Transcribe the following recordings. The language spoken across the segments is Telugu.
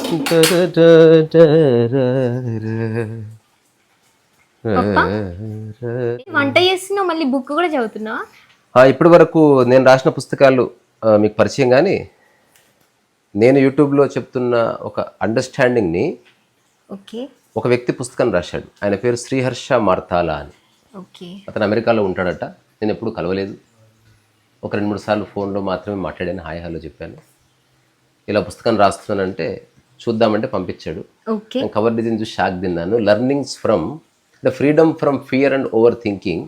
వంట చేస్తున్నావు, మళ్ళీ బుక్ కూడా చదువుతున్నావా? ఇప్పటి వరకు నేను రాసిన పుస్తకాలు మీకు పరిచయం, కానీ నేను యూట్యూబ్లో చెప్తున్న ఒక అండర్స్టాండింగ్ని ఒక వ్యక్తి పుస్తకం రాశాడు. ఆయన పేరు శ్రీహర్ష మార్తాలా అని. అతను అమెరికాలో ఉంటాడట. నేను ఎప్పుడు కలవలేదు. ఒక 2-3 సార్లు ఫోన్లో మాత్రమే మాట్లాడాను, హాయ్ హలో చెప్పాను. ఇలా పుస్తకం రాస్తున్నానంటే చూద్దామంటే పంపించాడు. నేను కవర్ డిజైన్ చూసి షాక్ తిన్నాను. Learnings from the freedom from fear and over thinking,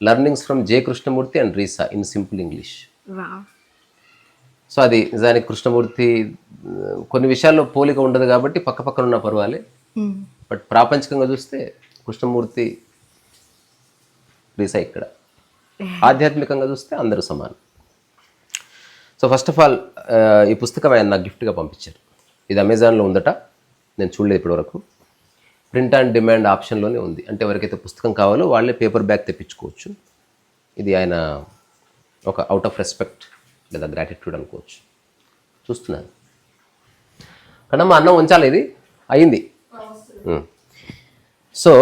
learnings from J Krishnamurti and రీసా ఇన్ సింపుల్ ఇంగ్లీష్. సో అది నిజానికి కృష్ణమూర్తి కొన్ని విషయాల్లో పోలిక ఉండదు కాబట్టి పక్క పక్కన ఉన్న పర్వాలే, బట్ ప్రాపంచికంగా చూస్తే కృష్ణమూర్తి రీసా ఇక్కడ, ఆధ్యాత్మికంగా చూస్తే అందరూ సమానం. సో ఫస్ట్ ఆఫ్ ఆల్ ఈ పుస్తకం ఆయన నాకు గిఫ్ట్గా పంపించారు. ఇది అమెజాన్లో ఉందట, నేను చూడలేదు ఇప్పటివరకు. ప్రింట్ అండ్ డిమాండ్ ఆప్షన్లోనే ఉంది, అంటే ఎవరికైతే పుస్తకం కావాలో వాళ్ళే పేపర్ బ్యాగ్ తెప్పించుకోవచ్చు. ఇది ఆయన ఒక అవుట్ ఆఫ్ రెస్పెక్ట్ లేదా గ్రాటిట్యూడ్ అనుకోవచ్చు. చూస్తున్నాను కడమ్మ అన్నం ఉంచాలి, ఇది అయింది. సో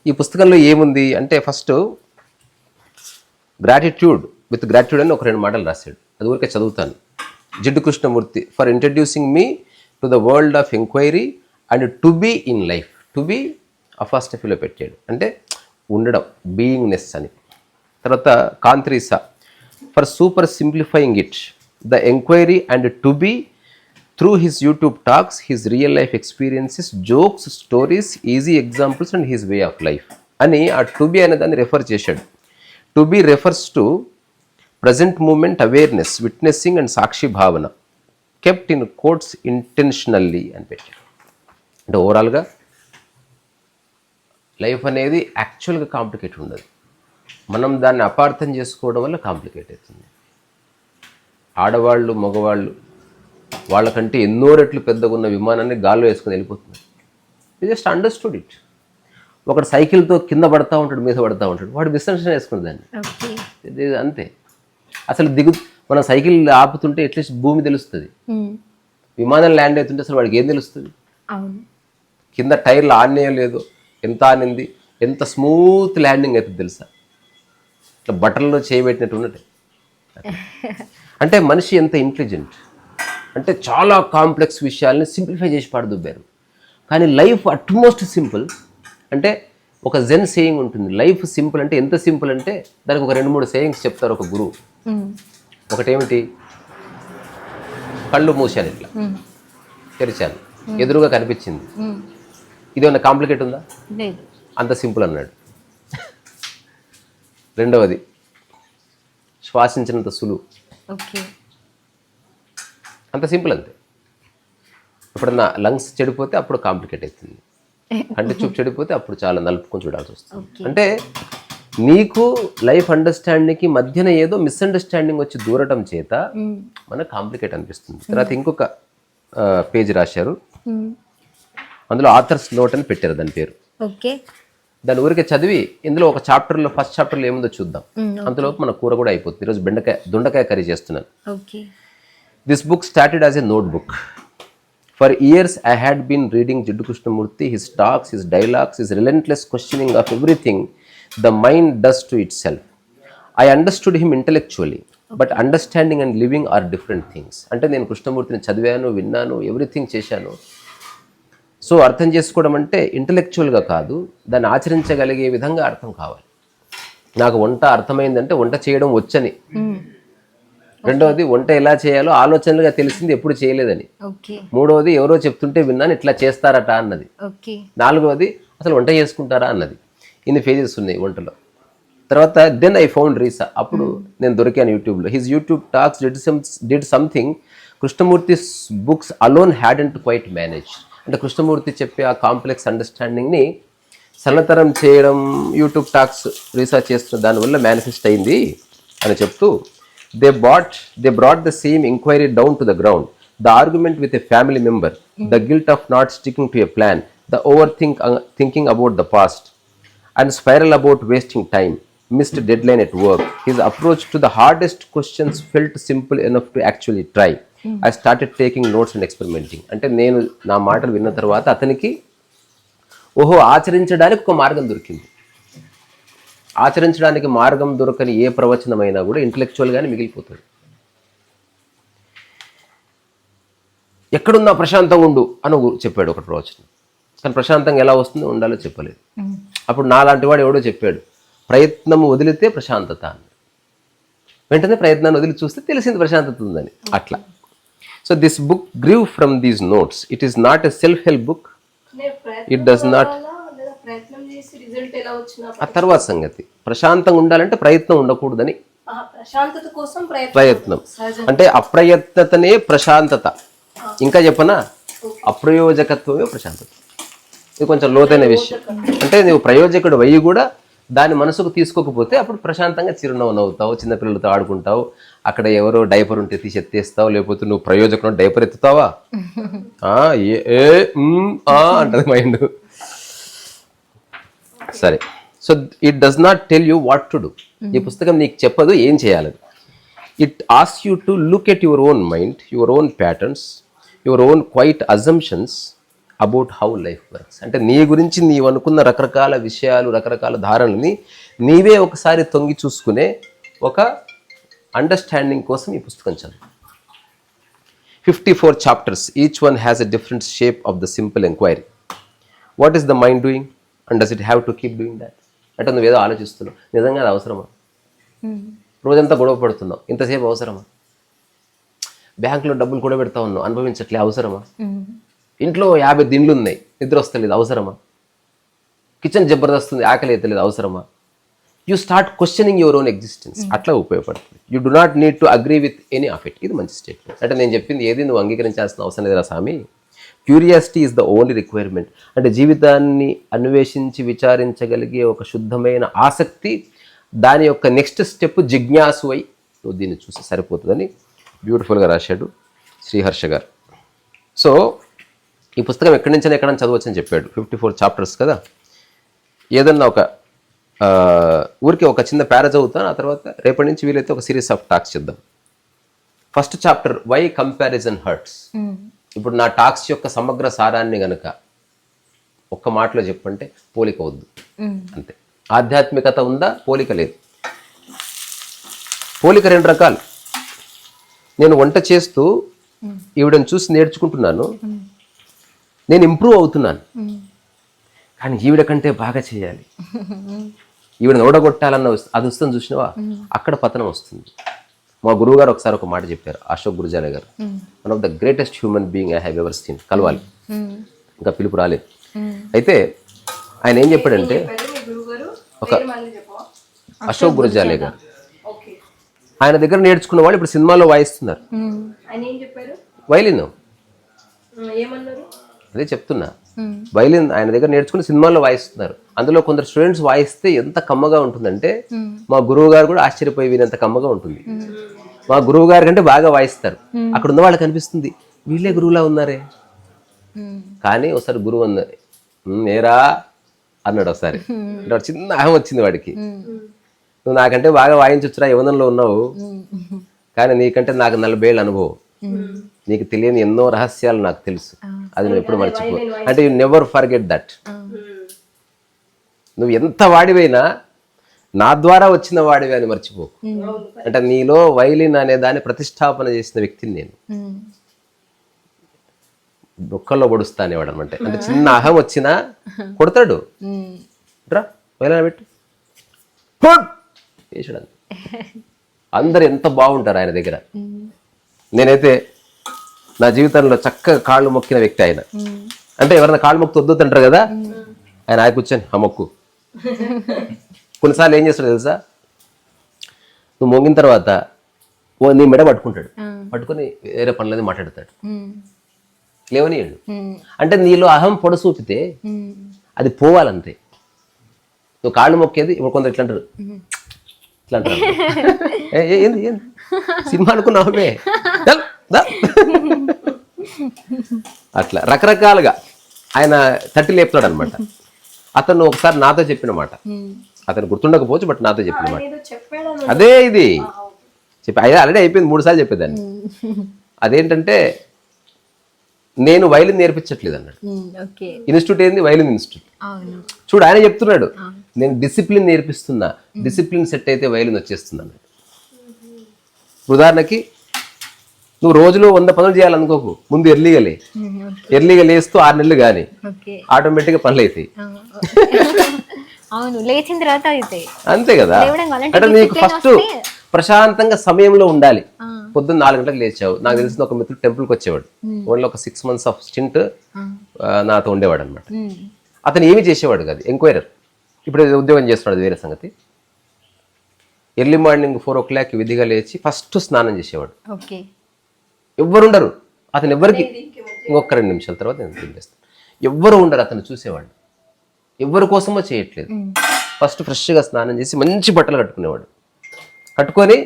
ఈ పుస్తకంలో ఏముంది అంటే ఫస్ట్ గ్రాటిట్యూడ్ విత్ గ్రాటిట్యూడ్ అని ఒక 2 మాటలు రాశాడు. అది ఊరికే చదువుతాను. Jiddu Krishnamurti for introducing me to the world of enquiry and to be in life. To be అఫాస్టఫీలో పెట్టాడు, అంటే ఉండడం, బీయింగ్నెస్ అని. తర్వాత కాంత్రీసా for super simplifying it the enquiry and to be through his YouTube talks, his real life experiences, jokes, stories, easy examples and his way of life అని ఆ టు బీ అనే దాన్ని రెఫర్ చేశాడు. To be refers to present moment awareness, witnessing and సాక్షి భావన, కెప్ట్ ఇన్ కోట్స్ ఇంటెన్షనల్లీ అని పెట్టాడు. అంటే ఓవరాల్గా లైఫ్ అనేది యాక్చువల్గా కాంప్లికేట్ ఉండదు, మనం దాన్ని అపార్థం చేసుకోవడం వల్ల కాంప్లికేట్ అవుతుంది. ఆడవాళ్ళు మగవాళ్ళు వాళ్ళకంటే ఎన్నో రెట్లు పెద్దగా ఉన్న విమానాన్ని గాల్లో వేసుకొని వెళ్ళిపోతున్నారు. You just understood it. ఒకడు సైకిల్తో కింద పడతా ఉంటాడు, మీద పడతా ఉంటాడు, వాడు మిస్అండర్స్టాండ్ చేసుకునే దాన్ని. అంతే. అసలు మనం సైకిల్ ఆపుతుంటే అట్లీస్ట్ భూమి తెలుస్తుంది, విమానం ల్యాండ్ అవుతుంటే అసలు వాడికి ఏం తెలుస్తుంది? కింద టైర్లు ఆన్నే లేదో, ఎంత ఆనింది, ఎంత స్మూత్ ల్యాండింగ్ అవుతుంది తెలుసా? ఇట్లా బట్టల్లో చేయబెట్టినట్టు ఉన్నట్టు. అంటే మనిషి ఎంత ఇంటెలిజెంట్ అంటే చాలా కాంప్లెక్స్ విషయాల్ని సింప్లిఫై చేసి పాడుదుబ్బారు. కానీ లైఫ్ అట్మోస్ట్ సింపుల్. అంటే ఒక జెన్ సేయింగ్ ఉంటుంది, లైఫ్ సింపుల్ అంటే ఎంత సింపుల్ అంటే దానికి ఒక 2-3 సేయింగ్స్ చెప్తారు ఒక గురువు. ఒకటేమిటి, కళ్ళు మూసాను, ఇట్లా తెరిచాను, ఎదురుగా కనిపించింది, ఇదేమన్నా కాంప్లికేట్ ఉందా? అంత సింపుల్ అన్నాడు. రెండవది, శ్వాసించినంత సులువు, అంత సింపుల్. అంతే. ఎప్పుడన్నా లంగ్స్ చెడిపోతే అప్పుడు కాంప్లికేట్ అవుతుంది, కంటి చూపు చెడిపోతే అప్పుడు చాలా నలుపుకొని చూడాల్సి వస్తుంది. అంటే నీకు లైఫ్ అండర్స్టాండింగ్కి మధ్యన ఏదో మిస్అండర్స్టాండింగ్ వచ్చి దూరటం చేత మనకు కాంప్లికేట్ అనిపిస్తుంది. తర్వాత ఇంకొక పేజ్ రాశారు, అందులో ఆథర్స్ నోట్ అని పెట్టారు దాని పేరు. దాని ఊరికే చదివి ఇందులో ఒక చాప్టర్లో ఫస్ట్ చాప్టర్లో ఏముందో చూద్దాం. అంతలోపు మన కూర కూడా అయిపోతుంది. ఈరోజు దొండకాయ కర్రీ చేస్తున్నాను. This book started as a note book. For years, I had been reading Jiddu Krishnamurti, his talks, his dialogues, his relentless questioning of everything the mind does to itself. I understood him intellectually, but understanding and living are different things. అంటే నేను కృష్ణమూర్తిని చదివాను, విన్నాను, ఎవ్రీథింగ్ చేశాను. సో అర్థం చేసుకోవడం అంటే ఇంటలెక్చువల్గా కాదు, దాన్ని ఆచరించగలిగే విధంగా అర్థం కావాలి. నాకు వంట అర్థమైందంటే వంట చేయడం వచ్చని. రెండవది, వంట ఎలా చేయాలో ఆలోచనలుగా తెలిసింది, ఎప్పుడు చేయలేదని. మూడవది, ఎవరో చెప్తుంటే విన్నాను ఇట్లా చేస్తారట అన్నది. నాలుగవది, అసలు వంట చేసుకుంటారా అన్నది. ఇన్ని ఫేజెస్ ఉన్నాయి వంటలో. తర్వాత దెన్ ఐ ఫౌండ్ రీసా. అప్పుడు నేను దొరికాను యూట్యూబ్లో. His YouTube talks did something Krishnamurti books alone hadn't quite manage. అంటే కృష్ణమూర్తి చెప్పే ఆ కాంప్లెక్స్ అండర్స్టాండింగ్ని సరళతరం చేయడం యూట్యూబ్ టాక్స్ రీసెర్చ్ చేస్తున్న దానివల్ల మేనిఫెస్ట్ అయింది అని చెప్తూ, they brought the same inquiry down to the ground. The argument with a family member, the guilt of not sticking to a plan, the thinking about the past, and spiral about wasting time, missed deadline at work. His approach to the hardest questions felt simple enough to actually try. I started taking notes and experimenting. అంటే నేను నా మాటలు విన్న తర్వాత అతనికి ఓహో ఆచరించడానికి ఒక మార్గం దొరికింది. ఆచరించడానికి మార్గం దొరకని ఏ ప్రవచనమైనా కూడా ఇంటలెక్చువల్గానే మిగిలిపోతుంది. ఎక్కడున్నా ప్రశాంతంగా ఉండు అని చెప్పాడు ఒకటి ప్రవచనం. కానీ ప్రశాంతంగా ఎలా వస్తుందో ఉండాలో చెప్పలేదు. అప్పుడు నాలాంటి వాడు ఎవడో చెప్పాడు, ప్రయత్నం వదిలితే ప్రశాంతత అని. వెంటనే ప్రయత్నాన్ని వదిలి చూస్తే తెలిసింది ప్రశాంతత ఉందని. అట్లా. So this book grieve from these notes. It is not a self help book. It does not. ఆ తర్వాత సంగతి ప్రశాంతంగా ఉండాలంటే ప్రయత్నం ఉండకూడదని. ప్రయత్నం అంటే అప్రయత్నతనే ప్రశాంతత. ఇంకా చెప్పనా, అప్రయోజకత్వమే ప్రశాంతత. ఇది కొంచెం లోతైన విషయం. అంటే నువ్వు ప్రయోజకుడు వయ్యి కూడా దాని మనసుకు తీసుకోకపోతే అప్పుడు ప్రశాంతంగా చిరునవ్వు నవ్వుతావు, చిన్నపిల్లలతో ఆడుకుంటావు, అక్కడ ఎవరో డైపర్ ఉంటే తీసి ఎత్తేస్తావు, లేకపోతే నువ్వు ప్రయోజకుడు డైపర్ ఎత్తుతావా అంటది మైండ్. సరే, so it does not tell you what to do. ఈ పుస్తకం నీకు చెప్పదు ఏం చేయాలని. It ask you to look at your own mind, your own patterns, your own quiet assumptions about how life works. అంటే నీ గురించి నీవు అనుకున్న రకరకాల విషయాలు, రకరకాల ధారణల్ని నీవే ఒకసారి తొంగి చూసుకునే ఒక అండర్స్టాండింగ్ కోసం ఈ పుస్తకం చదువు. 54 chapters. Each one has a different shape of the simple enquiry. What is the mind doing? And does it have to keep doing that? అంటే నువ్వేదో ఆలోచిస్తున్నావు, నిజంగా అది అవసరమా? రోజంతా గొడవ పడుతున్నావు, ఇంతసేపు అవసరమా? బ్యాంకులో డబ్బులు కూడా పెడతా ఉన్నావు, అనుభవించట్లే, అవసరమా? ఇంట్లో 50 దిండ్లు ఉన్నాయి, నిద్ర వస్తలేదు, అవసరమా? కిచెన్ జబర్దస్త్ ఉంది, ఆకలి అవుతలేదు, అవసరమా? You start questioning your own existence. అట్లా ఉపయోగపడుతుంది. You do not need to agree with any of it. ఇది మంచి స్టేట్మెంట్. అంటే నేను చెప్పింది ఏది నువ్వు అంగీకరించాల్సిన అవసరం లేదురా స్వామి. Curiosity is the only requirement. అంటే జీవితాన్ని అన్వేషించి విచారించగలిగే ఒక శుద్ధమైన ఆసక్తి, దాని యొక్క నెక్స్ట్ స్టెప్ జిజ్ఞాసు అయి నువ్వు దీన్ని చూసి సరిపోతుందని బ్యూటిఫుల్గా రాశాడు శ్రీహర్ష గారు. సో ఈ పుస్తకం ఎక్కడి నుంచైనా ఎక్కడైనా చదవచ్చని చెప్పాడు. 54 chapters కదా. ఏదన్నా ఒక ఊరికి ఒక చిన్న పేర చదువుతాను, ఆ తర్వాత రేపటి నుంచి వీలైతే ఒక సిరీస్ ఆఫ్ టాక్స్ చేద్దాం. First chapter, why comparison hurts. ఇప్పుడు నా టాక్స్ యొక్క సమగ్ర సారాన్ని గనక ఒక్క మాటలో చెప్పంటే పోలిక వద్దు, అంతే. ఆధ్యాత్మికత ఉందా, పోలిక లేదు. పోలిక 2 రకాలు. నేను వంట చేస్తూ ఈవిడని చూసి నేర్చుకుంటున్నాను, నేను ఇంప్రూవ్ అవుతున్నాను, కానీ ఈవిడ కంటే బాగా చేయాలి, ఈవిడని ఓడగొట్టాలన్న అది వస్తుంది చూసినావా, అక్కడ పతనం వస్తుంది. మా గురువు గారు ఒకసారి ఒక మాట చెప్పారు, అశోక్ గురుజాల గారు. One of the greatest human being I have ever seen. కలవాలి, ఇంకా పిలుపు రాలేదు. అయితే ఆయన ఏం చెప్పాడంటే, ఒక అశోక్ గురుజాలే గారు, ఆయన దగ్గర నేర్చుకున్న వాళ్ళు ఇప్పుడు సినిమాలో వాయిస్తున్నారు. వైలిన్, అదే చెప్తున్నా, వైలిన్ ఆయన దగ్గర నేర్చుకుని సినిమాల్లో వాయిస్తున్నారు. అందులో కొందరు స్టూడెంట్స్ వాయిస్తే ఎంత కమ్మగా ఉంటుందంటే మా గురువు గారు కూడా ఆశ్చర్యపోయి వినంత కమ్మగా ఉంటుంది. మా గురువు గారి కంటే బాగా వాయిస్తారు. అక్కడ ఉన్న వాళ్ళకి అనిపిస్తుంది వీళ్ళే గురువులా ఉన్నారే. కానీ ఒకసారి గురువు అన్నారు, నేరా అన్నాడు ఒకసారి. అంటే చిన్న అహం వచ్చింది వాడికి, నువ్వు నాకంటే బాగా వాయించొచ్చురా, యవనంలో ఉన్నావు, కానీ నీకంటే నాకు 40 ఏళ్ళ అనుభవం, నీకు తెలియని ఎన్నో రహస్యాలు నాకు తెలుసు, అది నువ్వు ఎప్పుడు మర్చిపో. అంటే యు నెవర్ ఫర్గెట్ దట్. నువ్వు ఎంత వాడివైనా నా ద్వారా వచ్చిన వాడివి అని మర్చిపో. అంటే నీలో వైలిన్ అనే దాన్ని ప్రతిష్టాపన చేసిన వ్యక్తిని నేను. బొక్కల్లో పొడుస్తా అనేవాడు అనమాట. అంటే చిన్న అహం వచ్చినా కొడతాడు, రా వైలిన్ పెట్టు వేసాడు. అందరు ఎంత బాగుంటారు ఆయన దగ్గర. నేనైతే నా జీవితంలో చక్కగా కాళ్ళు మొక్కిన వ్యక్తి ఆయన. అంటే ఎవరైనా కాళ్ళు మొక్కు వద్దు అంటారు కదా, ఆయన ఆయన కూర్చొని ఆ మొక్కు. కొన్నిసార్లు ఏం చేస్తాడు తెలుసా, నువ్వు మొంగిన తర్వాత నీ మెడ పట్టుకుంటాడు, పట్టుకొని వేరే పనులది మాట్లాడతాడు, లేవనీయండు. అంటే నీలో అహం పొడ చూపితే అది పోవాలంతే. నువ్వు కాళ్ళు మొక్కేది ఇప్పుడు కొందరు ఇట్లా అంటారు, ఇట్లా అంటారు, ఏంది ఏంది సినిమా అనుకున్నావే, అట్లా రకరకాలుగా ఆయన తట్టి లేపుతాడు అనమాట. అతను ఒకసారి నాతో చెప్పిన మాట, అతను గుర్తుండకపోవచ్చు, బట్ నాతో చెప్పిన మాట అదే. ఇది చెప్పి ఆల్రెడీ అయిపోయింది, 3 సార్లు చెప్పేదాన్ని. అదేంటంటే నేను వైలిన్ నేర్పించట్లేదు అన్నాడు. ఓకే. ఇన్స్టిట్యూట్ ఏంది? Violin institute. అవును. చూడు ఆయన చెప్తున్నాడు, నేను డిసిప్లిన్ నేర్పిస్తున్నా, డిసిప్లిన్ సెట్ అయితే వైలిన్ వచ్చేస్తుంది అన్నాడు. ఉదాహరణకి నువ్వు రోజులో 100 పనులు చేయాలనుకోకు, ముందు ఎర్లీగా లేస్తూ 6 నెలలు కానీ ఆటోమేటిక్గా పనులు అవుతాయి. అవును, లేచిన తర్వాత అయితే అంతే కదా. అంటే నీకు ఫస్ట్ ప్రశాంతంగా సమయంలో ఉండాలి. పొద్దున్న 4 గంటలకు లేచావు. నాకు తెలిసిన ఒక మిత్రుడు టెంపుల్కి వచ్చేవాడు. ఓన్లీ ఒక 6 months ఆఫ్ స్టింట్ నాతో ఉండేవాడు అనమాట. అతను ఏమి చేసేవాడు కాదు, ఎంక్వైరర్. ఇప్పుడు ఉద్యోగం చేస్తున్నాడు, వేరే సంగతి. ఎర్లీ మార్నింగ్ 4 o'clock విధిగా లేచి ఫస్ట్ స్నానం చేసేవాడు. ఎవ్వరుండరు అతను, ఎవరికి ఇంకొక 2 నిమిషాల తర్వాత నేను తినేస్తాను. ఎవ్వరు ఉండరు, అతను చూసేవాడు. ఎవరి కోసమో చేయట్లేదు. ఫస్ట్ ఫ్రెష్గా స్నానం చేసి మంచి బట్టలు కట్టుకునేవాడు. కట్టుకొని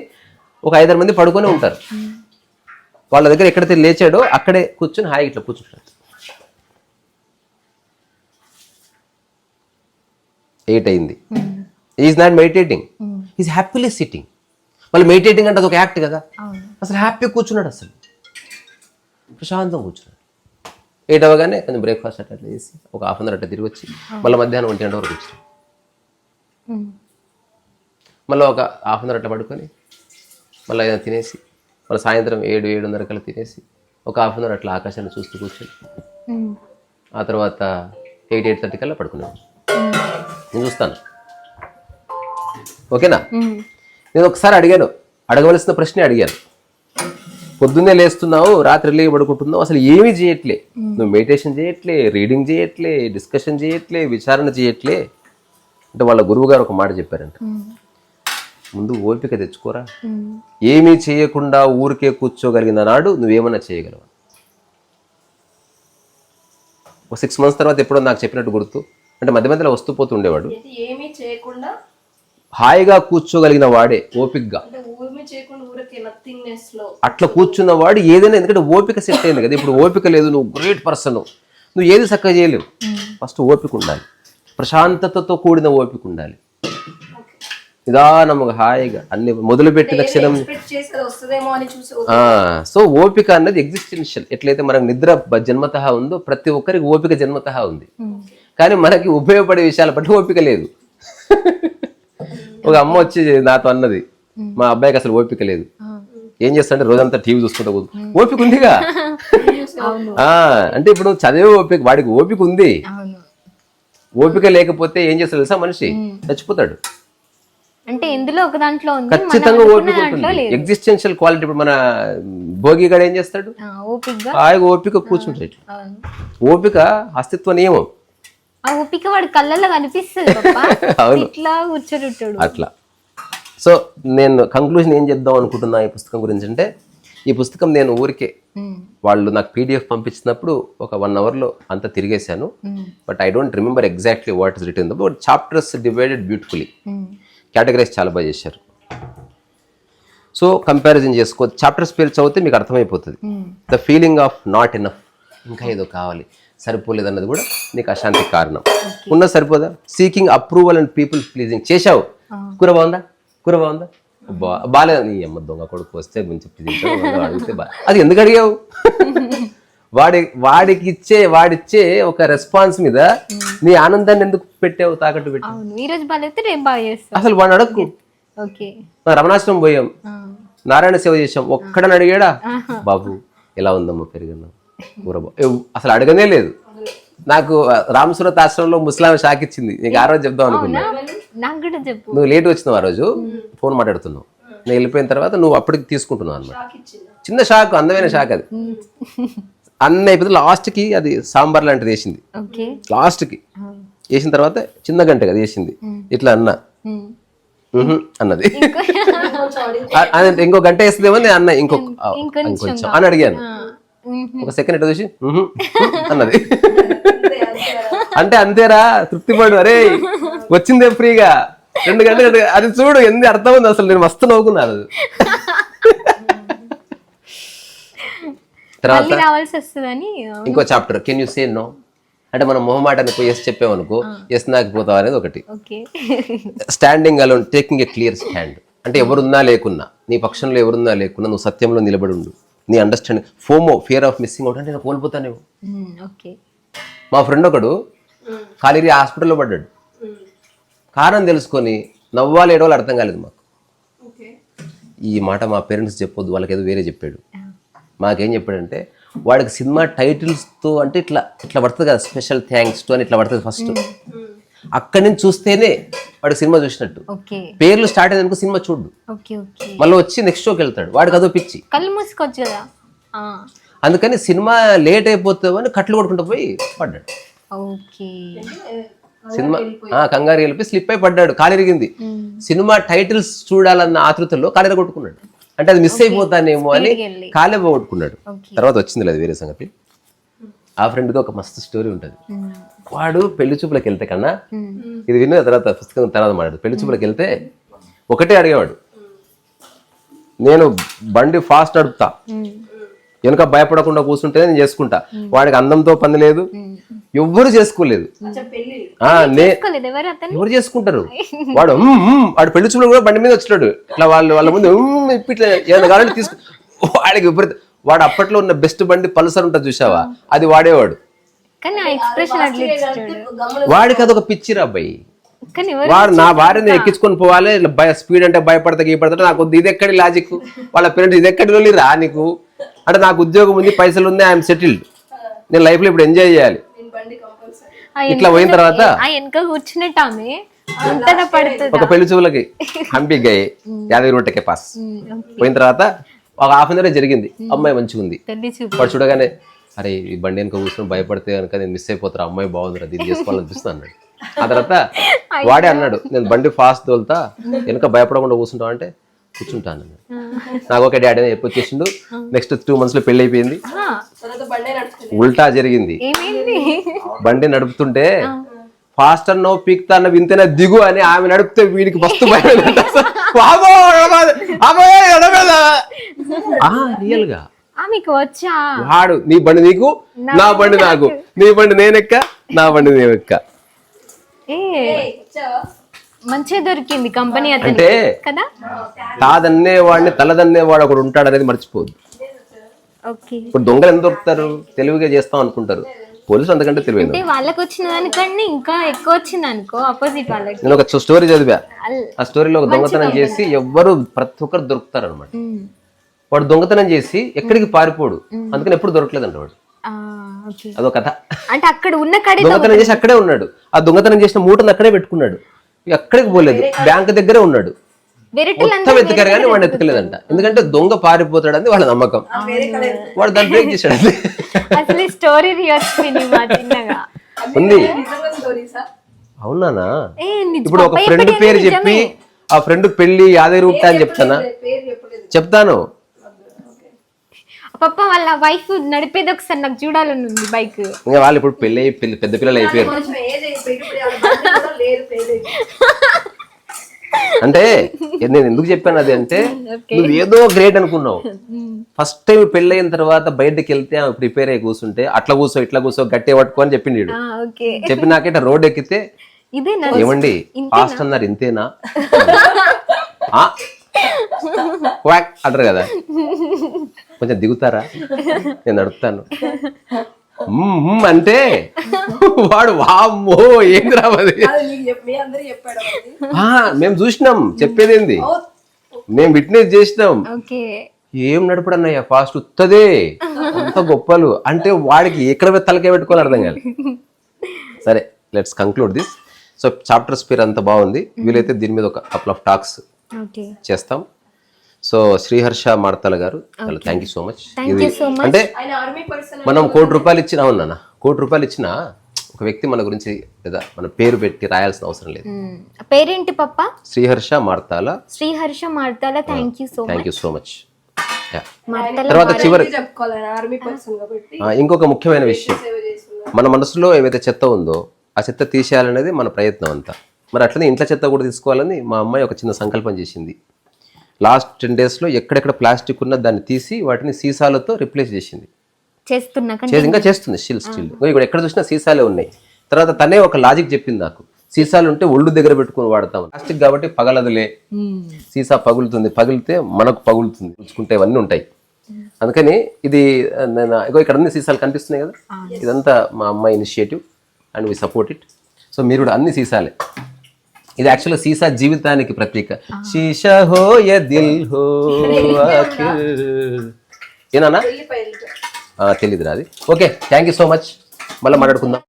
ఒక 5-6 మంది పడుకొని ఉంటారు. వాళ్ళ దగ్గర ఎక్కడైతే లేచాడో అక్కడే కూర్చొని హాయిగా ఇట్లా కూర్చుంటాడు. 8 అయింది. Is not meditating, is happily sitting. మళ్ళీ మెడిటేటింగ్ అంటే అది ఒక యాక్ట్ కదా. అసలు హ్యాపీగా కూర్చున్నాడు, అసలు ప్రశాంతం కూర్చున్నాడు. 8 అవ్వగానే కొంచెం బ్రేక్ఫాస్ట్ అట్లా చేసి ఒక 1/2 hour అట్లా తిరిగి వచ్చి మళ్ళీ మధ్యాహ్నం 1 గంట వరకు కూర్చున్నాడు. మళ్ళీ ఒక 1/2 hour అట్లా పడుకొని మళ్ళీ ఏదైనా తినేసి మళ్ళీ సాయంత్రం 7-7:30 కల్లా తినేసి ఒక 1/2 hour అట్లా ఆకాశాన్ని చూస్తూ కూర్చొని ఆ తర్వాత 8-8:30 కల్లా పడుకునేవాడు. నేను చూస్తాను, ఓకేనా. నేను ఒకసారి అడగవలసిన ప్రశ్నే అడిగాను. పొద్దున్నే లేస్తున్నావు, రాత్రి ఎల్లిగా పడుకుంటున్నావు, అసలు ఏమీ చేయట్లే. నువ్వు మెడిటేషన్ చేయట్లే, రీడింగ్ చేయట్లే, డిస్కషన్ చేయట్లే, విచారణ చేయట్లే అంటే వాళ్ళ గురువు గారు ఒక మాట చెప్పారంట, ముందు ఓపిక తెచ్చుకోరా. ఏమీ చేయకుండా ఊరికే కూర్చోగలిగిన నాడు నువ్వేమన్నా చేయగలవు. ఒక 6 months తర్వాత ఎప్పుడో నాకు చెప్పినట్టు గుర్తు, అంటే మధ్య మధ్యలో వస్తూ పోతూ ఉండేవాడు. ఏమీ చేయకుండా హాయిగా కూర్చోగలిగిన వాడే ఓపికగా, అట్లా కూర్చున్న వాడు ఏదైనా, ఎందుకంటే ఓపిక సెట్ అయింది కదా. ఇప్పుడు ఓపిక లేదు, నువ్వు గ్రేట్ పర్సన్, నువ్వు ఏది చక్కగా చేయలేవు. ఫస్ట్ ఓపిక ఉండాలి, ప్రశాంతతతో కూడిన ఓపిక ఉండాలి. నిదానముగా హాయిగా అన్ని మొదలుపెట్టిన క్షణం. సో ఓపిక అన్నది ఎగ్జిస్టెన్షియల్. ఎట్లయితే మనకు నిద్ర జన్మతః ఉందో ప్రతి ఒక్కరికి ఓపిక జన్మతః ఉంది. కానీ మనకి ఉపయోగపడే విషయాల పట్ల ఓపిక లేదు. ఒక అమ్మ వచ్చి నాతో అన్నది, మా అబ్బాయికి అసలు ఓపిక లేదు. ఏం చేస్తాడంటే రోజంతా టీవీ చూసుకుంటా ఓపిక ఉందిగా. అంటే ఇప్పుడు చదివే ఓపిక, వాడికి ఓపిక ఉంది. ఓపిక లేకపోతే ఏం చేస్తాడు తెలుసా, మనిషి చచ్చిపోతాడు. అంటే ఇందులో ఒక దాంట్లో ఖచ్చితంగా ఓపిక ఉంటుంది, ఎగ్జిస్టెన్షియల్ క్వాలిటీ. ఇప్పుడు మన భోగిగాడు ఏం చేస్తాడు, ఓపిక కూర్చుంటాడు. ఓపిక అస్తిత్వ నియమం. ఆ ఓపిక వాడి కళ్ళల్లో కనిపిస్తుంది, ఇట్లా కూర్చోరుంటాడు అట్లా. సో నేను కంక్లూజన్ ఏం చెప్దాం అనుకుంటున్నా ఈ పుస్తకం గురించి అంటే, ఈ పుస్తకం నేను ఊరికే వాళ్ళు నాకు PDF పంపించినప్పుడు ఒక 1 hourలో అంతా తిరిగేశాను. But I don't remember exactly what is written. But chapters divided beautifully, categorize చాలా బాగా చేశారు. సో కంపారిజన్ చేసుకో, చాప్టర్స్ పేరు చదివితే మీకు అర్థమైపోతుంది. The feeling of not enough, ఇంకా ఏదో కావాలి, సరిపోలేదు అన్నది కూడా నీకు అశాంతికి కారణం. ఉన్నది సరిపోదా, seeking approval and people pleasing చేశావు. కూర బాగుందా, బాగాలేదు, నీ అమ్మ దొంగ కొడుకు వస్తే మంచి అడిగితే అది ఎందుకు అడిగావు. వాడిచ్చే ఒక రెస్పాన్స్ మీద నీ ఆనందాన్ని ఎందుకు పెట్టావు, తాకట్టు పెట్టి. అసలు వాడిని అడగకు. రమణాశ్రమం పోయాం, నారాయణ సేవ చేసాం, ఒక్కడని అడిగాడా, బాబు ఎలా ఉందమ్మా పెరిగినా కూర, అసలు అడగనే లేదు. నాకు రామసురత్ ఆశ్రమంలో ముస్లాం షాక్ ఇచ్చింది. నీకు ఆ రోజు చెప్దాం అనుకున్నా, నువ్వు లేట్ వచ్చినావు. ఆ రోజు ఫోన్ మాట్లాడుతున్నావు, నేను వెళ్ళిపోయిన తర్వాత నువ్వు అప్పటికి తీసుకుంటున్నావు అనమాట. చిన్న షాక్, అందమైన షాక్. అది అన్న అయిపోతే లాస్ట్కి అది సాంబార్ లాంటిది వేసింది. లాస్ట్కి వేసిన తర్వాత చిన్న గంట కదా వేసింది, ఇట్లా అన్న అన్నది. ఇంకో గంట వేస్తుందేమో నేను అన్న ఇంకొంచెం అని అడిగాను. ఒక సెకండ్ ఎట్లా చూసి అన్నది. అంటే అంతేరా, తృప్తిపడు, అరే వచ్చిందే ఫ్రీగా 2 గంటలు. అది చూడు ఎంత అర్థం ఉంది, అసలు నేను మస్తు నవ్వుకున్నాను. తర్వాత ఇంకో chapter, can you say no, అంటే మనం మొహమాటాన్ని పోయి ఎస్ చెప్పామనుకో, ఎస్ నాకు పోతావు అనేది ఒకటి. Standing alone, taking a clear stand, అంటే ఎవరున్నా లేకున్నా, నీ పక్షంలో ఎవరున్నా లేకున్నా నువ్వు సత్యంలో నిలబడి ఉండు. నీ understanding. FOMO, fear of missing out అంటే నేను కోల్పోతానేమో. ఓకే. మా ఫ్రెండ్ ఒకడు కాలేజీ హాస్పిటల్లో పడ్డాడు. కారణం తెలుసుకొని నవ్వాలి ఏడవాళ్ళు అర్థం కాలేదు మాకు. ఈ మాట మా పేరెంట్స్ చెప్పొద్దు, వాళ్ళకి ఏదో వేరే చెప్పాడు. మాకేం చెప్పాడంటే వాడికి సినిమా టైటిల్స్తో అంటే ఇట్లా ఇట్లా పడుతుంది కదా, స్పెషల్ థ్యాంక్స్ టు అని ఇట్లా పడుతుంది ఫస్ట్. అక్కడి నుంచి చూస్తేనే వాడికి సినిమా చూసినట్టు. పేర్లు స్టార్ట్ అయ్యేందుకు సినిమా చూడు, మళ్ళీ వచ్చి నెక్స్ట్ షోకి వెళ్తాడు. వాడికి అదో పిచ్చి, కళ్ళు మూసుకోవచ్చు కదా. అందుకని సినిమా లేట్ అయిపోతామని కట్లు కొట్టుకుంటూ పోయి పడ్డాడు. సినిమా కంగారు వెళ్ళి స్లిప్ అయి పడ్డాడు, కాలు ఇరిగింది. సినిమా టైటిల్స్ చూడాలన్న ఆతృతలో కాలు కొట్టుకున్నాడు. అంటే అది మిస్ అయిపోతానేమో అని కాలే పోగొట్టుకున్నాడు. తర్వాత వచ్చింది లేదు వేరే సంగతి. ఆ ఫ్రెండ్కి ఒక మస్తు స్టోరీ ఉంటుంది. వాడు పెళ్లి చూపులకు వెళ్తే కన్నా, ఇది విన్న తర్వాత పుస్తకం తర్వాత మాట్లాడు, పెళ్లి చూపులకు వెళ్తే ఒకటే అడిగేవాడు, నేను బండి ఫాస్ట్ నడుపుతా, వెనుక భయపడకుండా కూర్చుంటే నేను చేసుకుంటా. వాడికి అందంతో పని లేదు, ఎవ్వరు చేసుకోలేదు. ఎవరు చేసుకుంటారు? వాడు వాడు పెళ్లి చూపులు కూడా బండి మీద వచ్చినాడు. ఇట్లా వాళ్ళ ముందు ఇట్లా ఏదైనా కావాలంటే తీసుకు, వాడికి విపరీత. వాడు అప్పట్లో ఉన్న బెస్ట్ బండి పల్సర్ ఉంటుంది చూసావా, అది వాడేవాడు. వాడికి అదొక పిచ్చిరా అబ్బాయి. వాడు నా భార్యని ఎక్కించుకొని పోవాలి, స్పీడ్ అంటే భయపడతా గీపడతా, నాకు ఇది ఎక్కడి లాజిక్, వాళ్ళ పేరెంట్స్ ఇది ఎక్కడి రా నీకు అంటే, నాకు ఉద్యోగం ఉంది, పైసలు ఉంది, ఐఎమ్ సెటిల్డ్, నేను లైఫ్ లో ఇప్పుడు ఎంజాయ్ చేయాలి. ఇట్లా పోయిన తర్వాత ఒక పెళ్లి చూపులకి హంపి గయే యాదగిరి గుట్టకే పాస్ పోయిన తర్వాత ఒక హాఫ్ అన్ అవర్ జరిగింది. అమ్మాయి మంచిగా ఉంది. వాడు చూడగానే అరే ఈ బండి వెనక కూర్చొని భయపడితే కనుక నేను మిస్ అయిపోతారా, అమ్మాయి బాగుందిరా, దీన్ని చేసుకోవాలనిపిస్తుంది అన్నాడు. ఆ తర్వాత వాడే అన్నాడు, నేను బండి ఫాస్ట్ తోలుతా, వెనక భయపడకుండా కూర్చుంటావు అంటే కూర్చుంటాను. నాకు ఒక డాడీ చెప్పి వచ్చేసిండు. నెక్స్ట్ 2 months లో పెళ్లి అయిపోయింది. ఉల్టా జరిగింది. బండి నడుపుతుంటే ఫాస్ట్ అన్నో పీక్తా అన్న వింతేనే దిగు అని ఆమె నడిపితే వీడికి మస్తు భయం. రియల్ గా వాడు నీ బండి నీకు, నా బండి నాకు, నీ బండి నేనెక్క, నా బండి నేనెక్క. మంచిగా దొరికింది కంపెనీ అంటే కాదన్నే వాడిని తలదన్నేవాడు ఒకడు ఉంటాడు అనేది మర్చిపోద్దు. ఇప్పుడు దొంగలు ఎంత దొరుకుతారు, తెలివిగా చేస్తాం అనుకుంటారు. పోలీసులు అంతకంటే తెలివైంది. వాళ్ళకి వచ్చిన దానికంటే ఇంకా ఎక్కువ వచ్చింది అనుకో ఆపోజిట్ వాళ్ళకి. నేను ఒక స్టోరీ చదివా. ఆ స్టోరీలో ఒక దొంగతనం చేసి ఎవ్వరు ప్రతి ఒక్కరు దొరుకుతారు అనమాట. వాడు దొంగతనం చేసి ఎక్కడికి పారిపోడు, అందుకని ఎప్పుడు దొరకలేదు అంట వాడు. అదో కథ. అంటే అక్కడ ఉన్న దొంగతనం చేసి అక్కడే ఉన్నాడు. ఆ దొంగతనం చేసిన మూటను అక్కడే పెట్టుకున్నాడు, ఎక్కడికి పోలేదు, బ్యాంక్ దగ్గరే ఉన్నాడు. మొత్తం ఎత్తుకారు కానీ వాడిని ఎత్తుకలేదంట. ఎందుకంటే దొంగ పారిపోతాడని వాళ్ళ నమ్మకం. వాడు దాన్ని బ్రేక్ చేశాడు. ఉంది. అవునానా? ఇప్పుడు ఒక ఫ్రెండ్ పేరు చెప్పి ఆ ఫ్రెండ్ పెళ్లి యాదగిరి గుట్ట అని చెప్తానా? చెప్తాను. పాప వాళ్ళ వైఫ్ నడిపేది ఒకసారి నాకు చూడాలని ఉంది బైక్. ఇంకా వాళ్ళు ఇప్పుడు పెళ్లి పెద్ద పిల్లలు అయిపోయారు. అంటే నేను ఎందుకు చెప్పాను అది అంటే, నువ్వు ఏదో గ్రేట్ అనుకున్నావు. ఫస్ట్ టైం పెళ్లి అయిన తర్వాత బయటకి వెళ్తే ఆమె ప్రిపేర్ అయ్యి కూర్చుంటే అట్లా కూర్చో ఇట్లా కూర్చో గట్టి పట్టుకో అని చెప్పింది. చెప్పినాక రోడ్ ఎక్కితే ఏమండి ఫాస్ట్ అన్నారు, ఇంతేనా అంటారు కదా, కొంచెం దిగుతారా, నేను నడుపుతాను అంటే వాడు వామ్మో ఏంది రావది. మేము చూసినాం, చెప్పేదేంది, మేము విట్నెస్ చేసినాం. ఏం నడపడన్నయ్యా ఫాస్ట్ ఉత్తదే, అంత గొప్పలు అంటే వాడికి ఎక్కడ తలకే పెట్టుకోవాలి అర్థం కాదు. సరే, let's conclude this. So chapters పేరు అంత బాగుంది. వీలైతే దీని మీద ఒక కపుల్ ఆఫ్ టాక్స్ చేస్తాం. సో శ్రీహర్ష మార్తల గారు, థ్యాంక్ యూ సో మచ్. ఇది అంటే మనం ₹1,00,00,000 ఇచ్చినా ఉన్నానా, ₹1,00,00,000 ఇచ్చినా ఒక వ్యక్తి మన గురించి లేదా మన పేరు పెట్టి రాయాల్సిన అవసరం లేదు. పేరేంటి పప్ప? Sriharsha మార్తల. Sriharsha మార్తల, thank you so much. తర్వాత చివరి ఇంకొక ముఖ్యమైన విషయం, మన మనసులో ఏవైతే చెత్త ఉందో ఆ చెత్త తీసేయాలనేది మన ప్రయత్నం అంతా. మరి అట్లనే ఇంట్లో చెత్త కూడా తీసుకోవాలని మా అమ్మాయి ఒక చిన్న సంకల్పం చేసింది. లాస్ట్ 10 days ఎక్కడెక్కడ ప్లాస్టిక్ ఉన్న దాన్ని తీసి వాటిని సీసాలతో రిప్లేస్ చేసింది. ఇంకా చేస్తుంది స్టిల్. ఇక్కడ ఎక్కడ చూసినా సీసాలే ఉన్నాయి. తర్వాత తనే ఒక లాజిక్ చెప్పింది నాకు, సీసాలు ఉంటే ఒళ్ళు దగ్గర పెట్టుకుని వాడతాం, ప్లాస్టిక్ కాబట్టి పగలదులే, సీసా పగులుతుంది, పగిలితే మనకు పగులుతుంది, చూసుకుంటే ఇవన్నీ ఉంటాయి. అందుకని ఇది నేను ఇగో ఇక్కడ అన్ని సీసాలు కనిపిస్తున్నాయి కదా, ఇదంతా మా అమ్మాయి initiative and we support it. So మీరు కూడా అన్ని సీసాలే. ఇది యాక్చువల్గా సీసా జీవితానికి ప్రతీక. శీషా హో యా దిల్ హో ఏనా, తెలీదు నాది. Okay, thank you so much. మళ్ళీ మాట్లాడుకుందాం.